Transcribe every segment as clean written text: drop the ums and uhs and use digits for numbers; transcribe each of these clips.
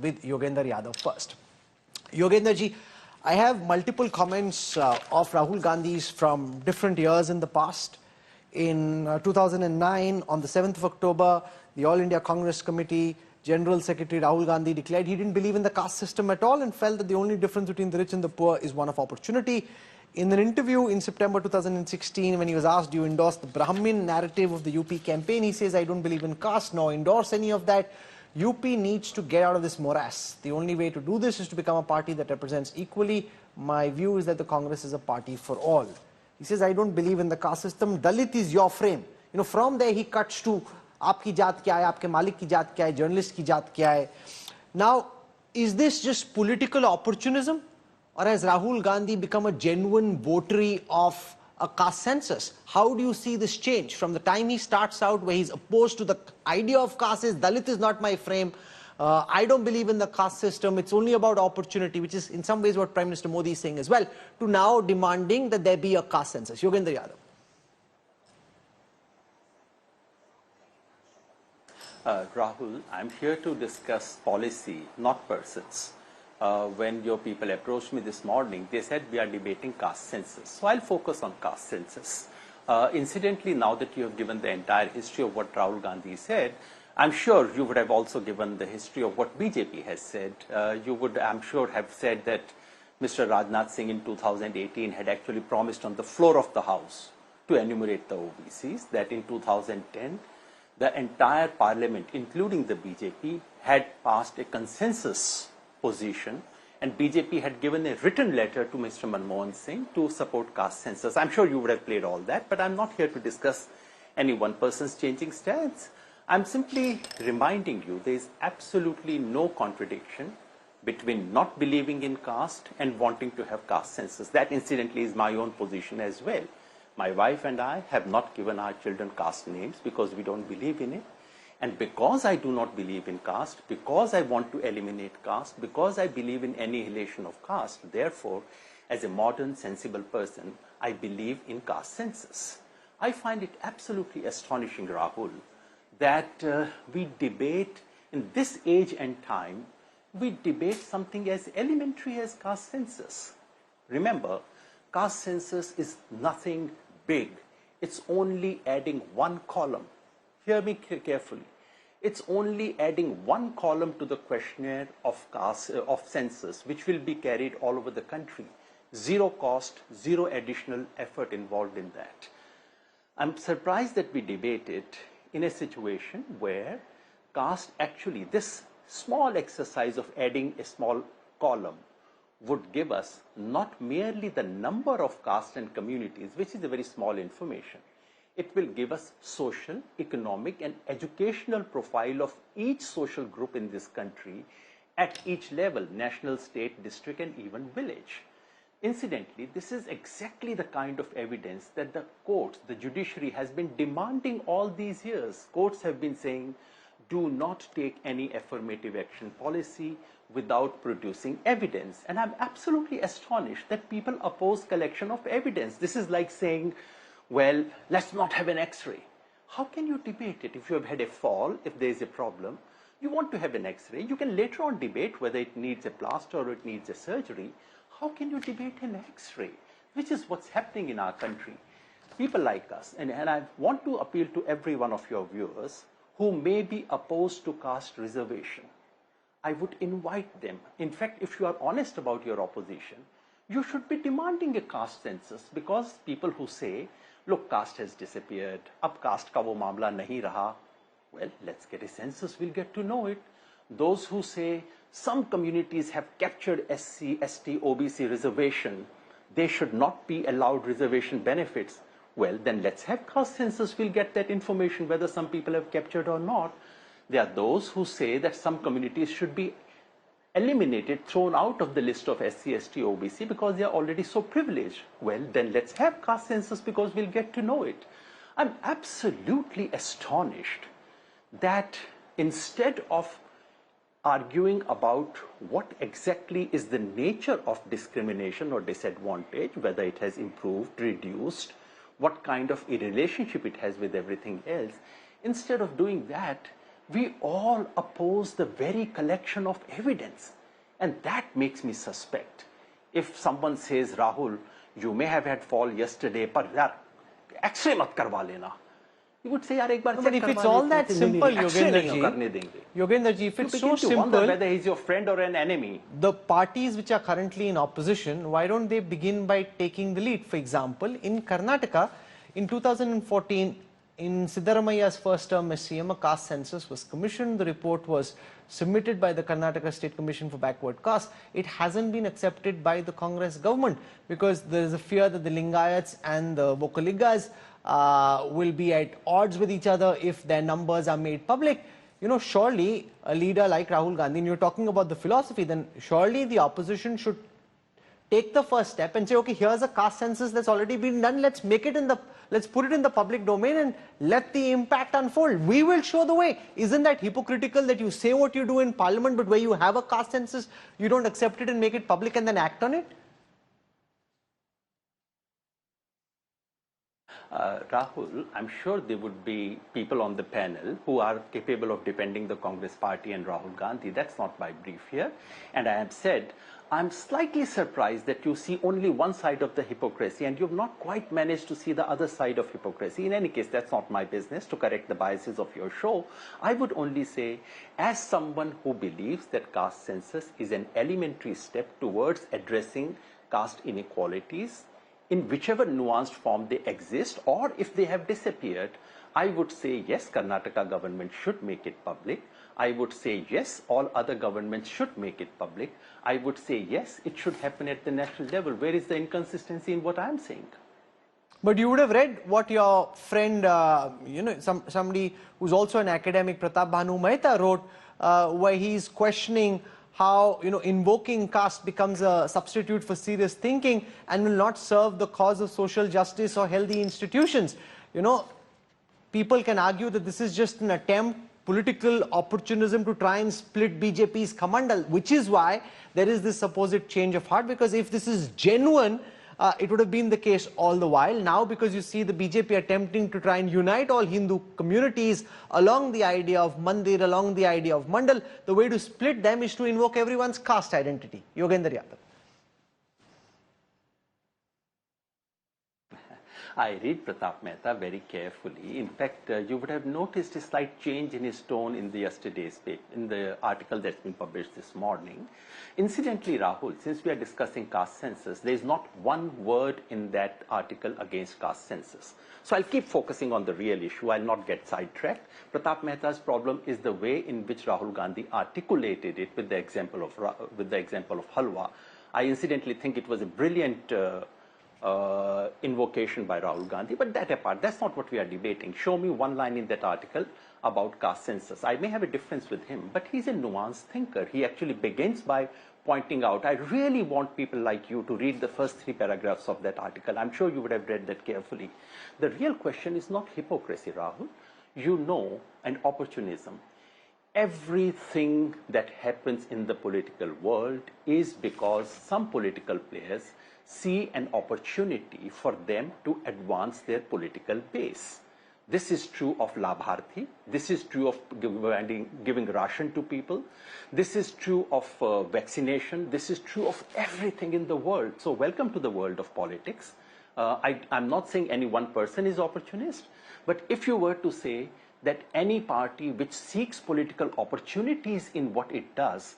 with Yogendra Yadav first. Yogendra ji, I have multiple comments of Rahul Gandhi's from different years in the past. In 2009, on the 7th of October, the All India Congress Committee General Secretary Rahul Gandhi declared he didn't believe in the caste system at all and felt that the only difference between the rich and the poor is one of opportunity. In an interview in September 2016, when he was asked, do you endorse the Brahmin narrative of the UP campaign, he says, I don't believe in caste, nor endorse any of that. UP needs to get out of this morass. The only way to do this is to become a party that represents equally. My view is that the Congress is a party for all. He says, I don't believe in the caste system. Dalit is your frame. You know, from there he cuts to, aapki jaat kya hai, aapke malik ki jaat kya hai, journalist ki jaat kya hai. Now, is this just political opportunism? Or has Rahul Gandhi become a genuine votary of a caste census? How do you see this change from the time he starts out where he's opposed to the idea of caste, says Dalit is not my frame, I don't believe in the caste system, it's only about opportunity, which is in some ways what Prime Minister Modi is saying as well, to now demanding that there be a caste census. Yogendra Yadav. Rahul, I'm here to discuss policy, not persons. When your people approached me this morning, they said we are debating caste census. So I'll focus on caste census. Incidentally, now that you have given the entire history of what Rahul Gandhi said, I'm sure you would have also given the history of what BJP has said. You would, I'm sure, have said that Mr. Rajnath Singh in 2018 had actually promised on the floor of the House to enumerate the OBCs, that in 2010, the entire parliament, including the BJP, had passed a consensus position, and BJP had given a written letter to Mr. Manmohan Singh to support caste census. I'm sure you would have played all that, but I'm not here to discuss any one person's changing stance. I'm simply reminding you there is absolutely no contradiction between not believing in caste and wanting to have caste census. That incidentally is my own position as well. My wife and I have not given our children caste names because we don't believe in it. And because I do not believe in caste, because I want to eliminate caste, because I believe in annihilation of caste, therefore, as a modern, sensible person, I believe in caste census. I find it absolutely astonishing, Rahul, that we debate, in this age and time, we debate something as elementary as caste census. Remember, caste census is nothing big. It's only adding one column. Hear me carefully. It's only adding one column to the questionnaire of census, which will be carried all over the country. Zero cost, zero additional effort involved in that. I'm surprised that we debate it in a situation where caste actually, this small exercise of adding a small column would give us not merely the number of castes and communities, which is a very small information. It will give us social, economic, and educational profile of each social group in this country at each level, national, state, district, and even village. Incidentally, this is exactly the kind of evidence that the courts, the judiciary, has been demanding all these years. Courts have been saying, do not take any affirmative action policy without producing evidence. And I'm absolutely astonished that people oppose collection of evidence. This is like saying, well, let's not have an X-ray. How can you debate it? If you have had a fall, if there is a problem, you want to have an X-ray. You can later on debate whether it needs a plaster or it needs a surgery. How can you debate an X-ray? Which is what's happening in our country. People like us, and I want to appeal to every one of your viewers who may be opposed to caste reservation. I would invite them. In fact, if you are honest about your opposition, you should be demanding a caste census, because people who say, look, caste has disappeared, ab caste ka wo mamla nahi raha, well, let's get a census, we'll get to know it. Those who say some communities have captured SC, ST, OBC reservation, they should not be allowed reservation benefits. Well, then let's have caste census, we'll get that information whether some people have captured or not. There are those who say that some communities should be eliminated, thrown out of the list of SC, ST, OBC because they are already so privileged. Well, then let's have caste census because we'll get to know it. I'm absolutely astonished that instead of arguing about what exactly is the nature of discrimination or disadvantage, whether it has improved, reduced, what kind of a relationship it has with everything else, instead of doing that, we all oppose the very collection of evidence. And that makes me suspect. If someone says, Rahul, you may have had fall yesterday, but yaar, X-ray mat karwa lena. You would say, yaar, ek baar check but if it's all that simple, Yogendra ji, if it's so simple, whether he's your friend or an enemy. The parties which are currently in opposition, why don't they begin by taking the lead? For example, in Karnataka, in 2014, in Siddaramaia's first term as CM, a caste census was commissioned. The report was submitted by the Karnataka State Commission for Backward Caste. It hasn't been accepted by the Congress government because there is a fear that the Lingayats and the Vokaligas will be at odds with each other if their numbers are made public. You know, surely a leader like Rahul Gandhi, and you're talking about the philosophy, then surely the opposition should take the first step and say, okay, here's a caste census that's already been done. Let's make it let's put it in the public domain and let the impact unfold. We will show the way. Isn't that hypocritical that you say what you do in parliament, but where you have a caste census, you don't accept it and make it public and then act on it? Rahul, I'm sure there would be people on the panel who are capable of defending the Congress party and Rahul Gandhi. That's not my brief here. And I have said, I'm slightly surprised that you see only one side of the hypocrisy and you've not quite managed to see the other side of hypocrisy. In any case, that's not my business to correct the biases of your show. I would only say, as someone who believes that caste census is an elementary step towards addressing caste inequalities, in whichever nuanced form they exist, or if they have disappeared, I would say yes, Karnataka government should make it public. I would say yes, all other governments should make it public. I would say yes, it should happen at the national level. Where is the inconsistency in what I am saying? But you would have read what your friend, somebody who's also an academic, Pratap Bhanu Mehta, wrote, where he's questioning how, invoking caste becomes a substitute for serious thinking and will not serve the cause of social justice or healthy institutions. People can argue that this is just an attempt, political opportunism to try and split BJP's Kamandal, which is why there is this supposed change of heart, because if this is genuine, it would have been the case all the while. Now, because you see the BJP attempting to try and unite all Hindu communities along the idea of Mandir, along the idea of Mandal, the way to split them is to invoke everyone's caste identity. Yogendra Yadav. I read Pratap Mehta very carefully. In fact, you would have noticed a slight change in his tone in the yesterday's paper, in the article that's been published this morning. Incidentally, Rahul, since we are discussing caste census, there is not one word in that article against caste census. So I'll keep focusing on the real issue. I'll not get sidetracked. Pratap Mehta's problem is the way in which Rahul Gandhi articulated it with the example of halwa. I incidentally think it was a brilliant invocation by Rahul Gandhi, but that apart, that's not what we are debating. Show me one line in that article about caste census. I may have a difference with him, but he's a nuanced thinker. He actually begins by pointing out, I really want people like you to read the first 3 paragraphs of that article. I'm sure you would have read that carefully. The real question is not hypocrisy, Rahul. And opportunism. Everything that happens in the political world is because some political players see an opportunity for them to advance their political base. This is true of Labharthi. This is true of giving ration to people. This is true of vaccination. This is true of everything in the world. So welcome to the world of politics. I'm not saying any one person is opportunist, but if you were to say that any party which seeks political opportunities in what it does,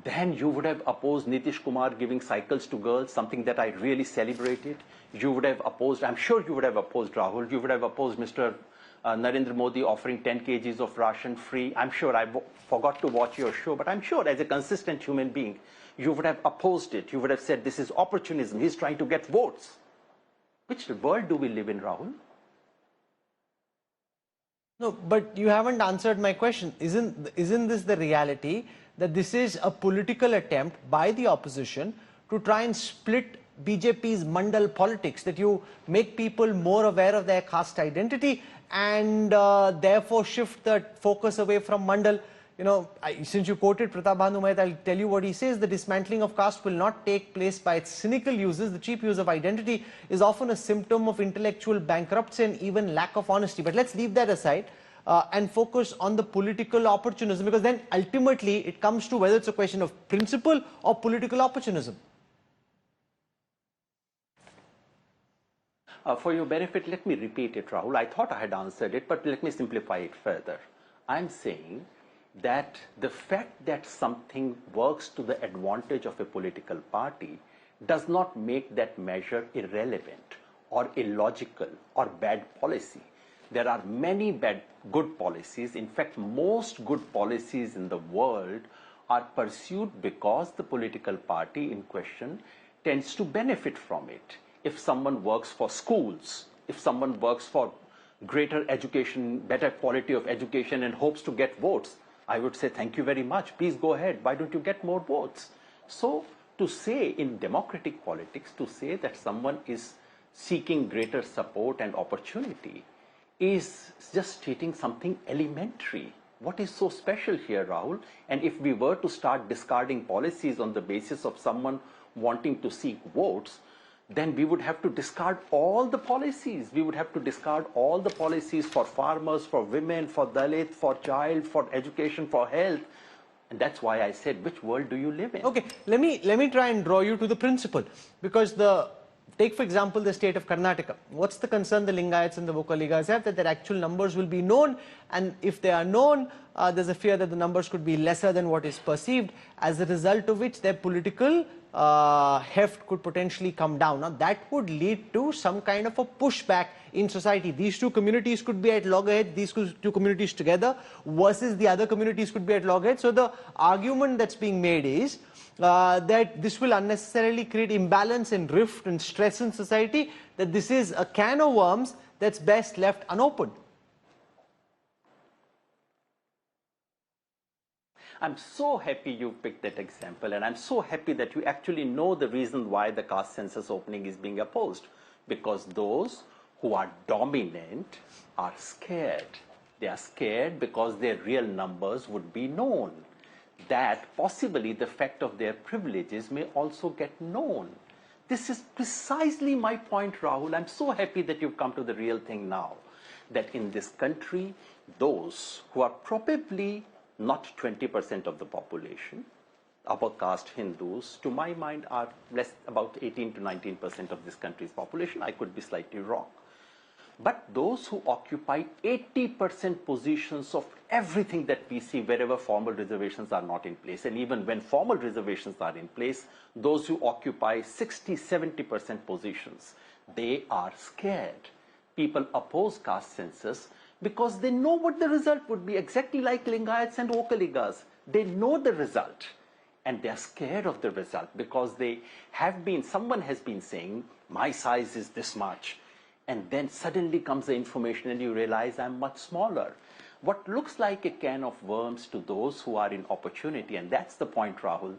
then you would have opposed Nitish Kumar giving cycles to girls, something that I really celebrated. You would have opposed, I'm sure you would have opposed Rahul. You would have opposed Mr. Narendra Modi offering 10 kgs of ration free. I'm sure I forgot to watch your show, but I'm sure as a consistent human being, you would have opposed it. You would have said this is opportunism. He's trying to get votes. Which world do we live in, Rahul? No, but you haven't answered my question. Isn't this the reality, that this is a political attempt by the opposition to try and split BJP's Mandal politics, that you make people more aware of their caste identity and therefore shift the focus away from Mandal? Since you quoted Pratap Bhanu Mehta, I'll tell you what he says. The dismantling of caste will not take place by its cynical uses. The cheap use of identity is often a symptom of intellectual bankruptcy and even lack of honesty. But let's leave that aside. and focus on the political opportunism, because then ultimately it comes to whether it's a question of principle or political opportunism. For your benefit, let me repeat it, Rahul. I thought I had answered it, but let me simplify it further. I'm saying that the fact that something works to the advantage of a political party does not make that measure irrelevant or illogical or bad policy. There are many good policies. In fact, most good policies in the world are pursued because the political party in question tends to benefit from it. If someone works for schools, if someone works for greater education, better quality of education and hopes to get votes, I would say, thank you very much. Please go ahead. Why don't you get more votes? So to say in democratic politics, to say that someone is seeking greater support and opportunity is just stating something elementary. What is so special here, Rahul? And if we were to start discarding policies on the basis of someone wanting to seek votes, then we would have to discard all the policies. We would have to discard all the policies for farmers, for women, for Dalit, for child, for education, for health. And that's why I said, which world do you live in? Okay, let me try and draw you to the principle. Because take for example the state of Karnataka. What's the concern the Lingayats and the Vokaligas have? That their actual numbers will be known, and if they are known, there's a fear that the numbers could be lesser than what is perceived, as a result of which their political heft could potentially come down. Now that would lead to some kind of a pushback in society. These two communities could be at loggerheads, these two communities together versus the other communities could be at loggerheads. So the argument that's being made is that this will unnecessarily create imbalance and rift and stress in society, that this is a can of worms that's best left unopened. I'm so happy you picked that example, and I'm so happy that you actually know the reason why the caste census opening is being opposed. Because those who are dominant are scared. They are scared because their real numbers would be known. That possibly the fact of their privileges may also get known. This is precisely my point, Rahul. I'm so happy that you've come to the real thing now. That in this country, those who are probably not 20% of the population, upper caste Hindus, to my mind, are about 18 to 19% of this country's population. I could be slightly wrong. But those who occupy 80% positions of everything that we see wherever formal reservations are not in place, and even when formal reservations are in place, those who occupy 60, 70% positions, they are scared. People oppose caste census because they know what the result would be, exactly like Lingayats and Vokaligas. They know the result and they're scared of the result because someone has been saying, my size is this much. And then suddenly comes the information and you realize I'm much smaller. What looks like a can of worms to those who are in opportunity, and that's the point, Rahul,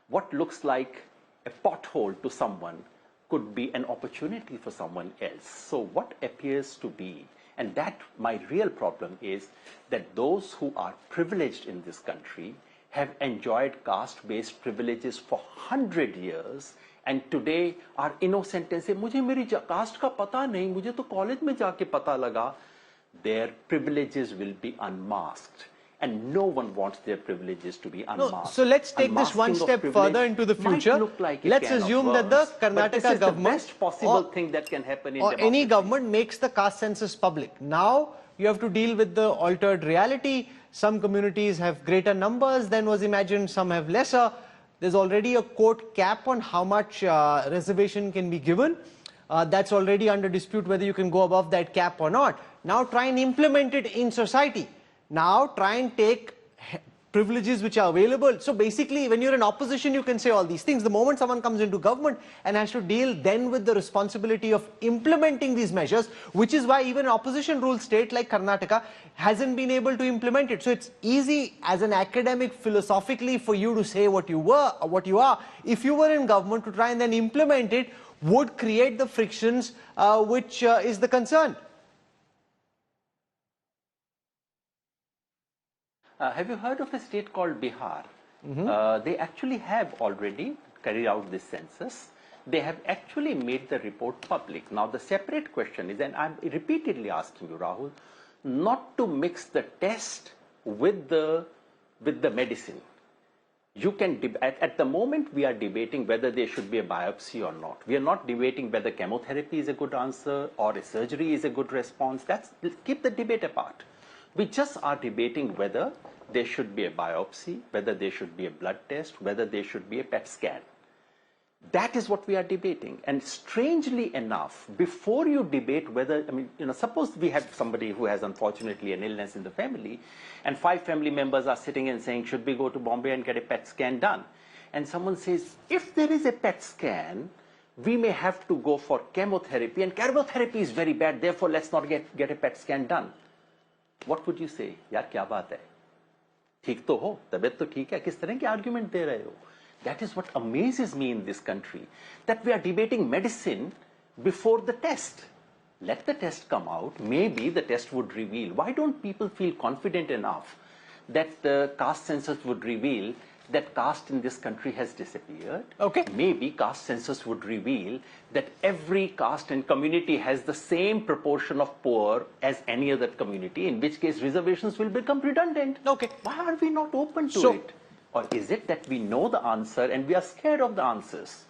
what looks like a pothole to someone could be an opportunity for someone else. So what appears to be, and that my real problem is that those who are privileged in this country have enjoyed caste-based privileges for 100 years, and today are innocent and say, मुझे मेरी caste का पता नहीं, मुझे तो college में जाके पता लगा. Their privileges will be unmasked, and no one wants their privileges to be unmasked. No, so let's take this one step further into the future. Let's assume that the Karnataka government, the best possible thing that can happen in or democracy. Any government makes the caste census public. Now you have to deal with the altered reality. Some communities have greater numbers than was imagined, some have lesser. There's already a court cap on how much reservation can be given. That's already under dispute whether you can go above that cap or not. Now try and implement it in society. Now try and take privileges which are available. So basically, when you're in opposition, you can say all these things. The moment someone comes into government and has to deal then with the responsibility of implementing these measures, which is why even an opposition rule state like Karnataka hasn't been able to implement it. So it's easy as an academic philosophically for you to say what you were or what you are. If you were in government, to try and then implement it would create the frictions which is the concern. Have you heard of a state called Bihar? They actually have already carried out this census. They have actually made the report public. Now the separate question is, and I'm repeatedly asking you, Rahul, not to mix the test with the medicine. You can at the moment we are debating whether there should be a biopsy or not. We are not debating whether chemotherapy is a good answer or a surgery is a good response. Keep the debate apart. We just are debating whether there should be a biopsy, whether there should be a blood test, whether there should be a PET scan. That is what we are debating. And strangely enough, before you debate whether, suppose we have somebody who has unfortunately an illness in the family, and 5 family members are sitting and saying, should we go to Bombay and get a PET scan done? And someone says, if there is a PET scan, we may have to go for chemotherapy, and chemotherapy is very bad, therefore let's not get a PET scan done. What would you say? Yaar, kya baat hai? ठीक तो हो, तबीयत तो ठीक है, किस तरह के आर्गुमेंट दे रहे हो? That is what amazes me in this country, that we are debating medicine before the test. Let the test come out, maybe the test would reveal. Why don't people feel confident enough that the caste census would reveal that caste in this country has disappeared? Okay. Maybe caste census would reveal that every caste and community has the same proportion of poor as any other community, in which case reservations will become redundant. Okay. Why are we not open to it? Or is it that we know the answer and we are scared of the answers?